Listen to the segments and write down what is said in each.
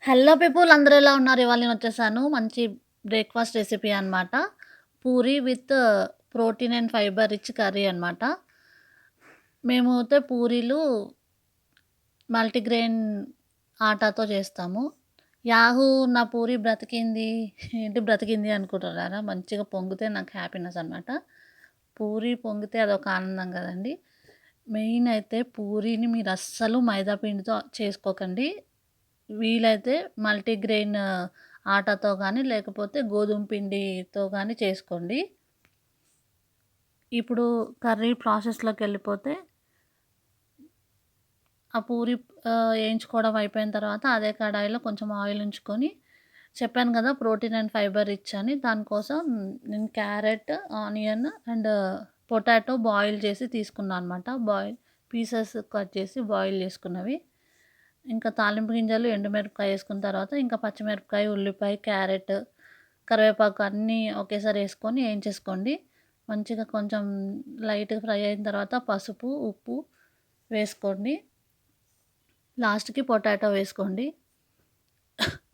Hello people అందరూ ఎలా ఉన్నారు? ఇవాళ నేనొచ్చేసాను. మంచి బ్రేక్‌ఫాస్ట్ రెసిపీ అనమాట. Puri with protein and fibre rich curry అనమాట. మేమైతే పూరీలు మల్టీగ్రెయిన్ ఆటాతో చేస్తాము. యాహూ! నా పూరి బ్రతికింది. ఏంటి బ్రతికింది అనుకుంటున్నారా? మంచిగా పొంగితే నాకు హ్యాపీనెస్ అనమాట. పూరి పొంగితే అదొక ఆనందం గదండీ! మెయిన్ అయితే పూరీని మీరస్సలు మైదా పిండితో చేసుకోకండి. వీలైతే మల్టీగ్రెయిన్ ఆటాతో గానీ, లేకపోతే గోధుమ పిండితో గానీ చేసుకోండి. ఇప్పుడు కర్రీ ప్రాసెస్‌లోకెళ్ళిపోతే, ఆ పూరి ఏయించుకోవడం అయిపోయిన తర్వాత అదే కడాయిలో కొంచెం ఆయిల్ ఉంచుకొని, చెప్పాను గదా! ప్రోటీన్ అండ్ ఫైబర్ రిచ్ అని. దానికోసం నేను carrot, onion and potato boil చేసి తీసుకున్నా అనమాట. పీసెస్ కట్ చేసి బాయిల్ చేసుకున్నవి. ఇంకా తాలింపు గింజలు, ఎండుమిరపకాయ ఏసుకున్న తర్వాత ఇంకా పచ్చిమిరపకాయ, ఉల్లిపాయ, క్యారెట్, కరివేపాకు అన్నీ ఒకేసారి ఏసుకొని ఏయించేసుకోండి. మంచిగా కొంచెం లైట్‌గా ఫ్రై అయిన తర్వాత పసుపు, ఉప్పు వేసుకోండి. లాస్ట్‌కి పొటాటో వేసుకోండి.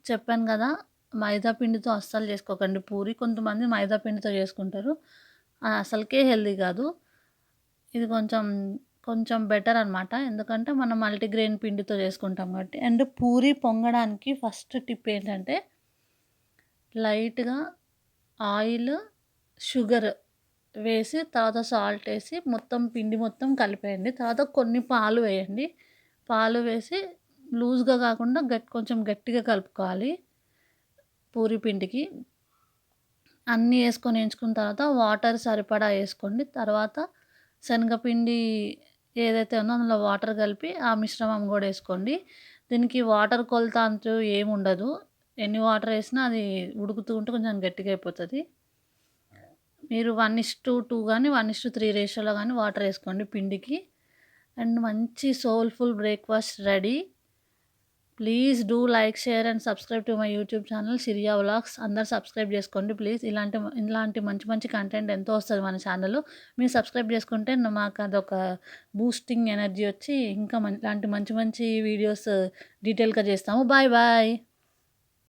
చెప్పాను గదా! మైదా పిండితో అస్సలు చేసుకోకండి పూరి. కొంతమంది మైదా పిండితో చేసుకుంటారు. అది అసలుకే హెల్తీ గాదు. ఇది కొంచెం బెటర్ అనమాట. ఎందుకంటే మనం మల్టీగ్రెయిన్ పిండితో చేసుకుంటాం కాబట్టి. అండ్ పూరి పొంగడానికి ఫస్ట్ టిప్ ఏంటంటే, లైట్‌గా ఆయిల్, షుగర్ వేసి, తర్వాత సాల్ట్ ఏసి మొత్తం పిండి మొత్తం కలిపేయండి. తర్వాత కొన్ని పాలు వేయండి. పాలు వేసి లూజ్‌గా కాకుండా కొంచెం గట్టిగా కలుపుకోవాలి పూరి పిండికి. అన్నీ యేసుకొని ఎంచుకున్న తర్వాత వాటర్ సరిపడా యేసుకోండి. తర్వాత శనగపిండి ఏదైతే ఉందో అందులో వాటర్ కలిపి ఆ మిశ్రమం గూడా యేసుకోండి. దీనికి వాటర్ కొలత అంటూ ఏముండదు. ఎన్ని వాటర్ యేసినా అది ఉడుకుతూ ఉంటే కొంచెం గట్టిగా అయిపోతది. మీరు 1:2 గానీ, 1:3 రేషియోలో గానీ వాటర్ యేసుకోండి పిండికి. అండ్ మంచి soulful breakfast ready. Please do like, share and subscribe to my YouTube channel Syria vlogs. అందరూ సబ్స్క్రైబ్ చేసుకోండి ప్లీజ్. ఇలాంటి మంచి మంచి కంటెంట్ ఎంతో వస్తది మన ఛానల్‌లో. మీరు సబ్స్క్రైబ్ చేసుకుంటే మాకు అదొక బూస్టింగ్ ఎనర్జీ వచ్చి ఇంకా ఇలాంటి మంచి మంచి వీడియోస్ డీటెయిల్‌గా చేస్తాము. Bye bye.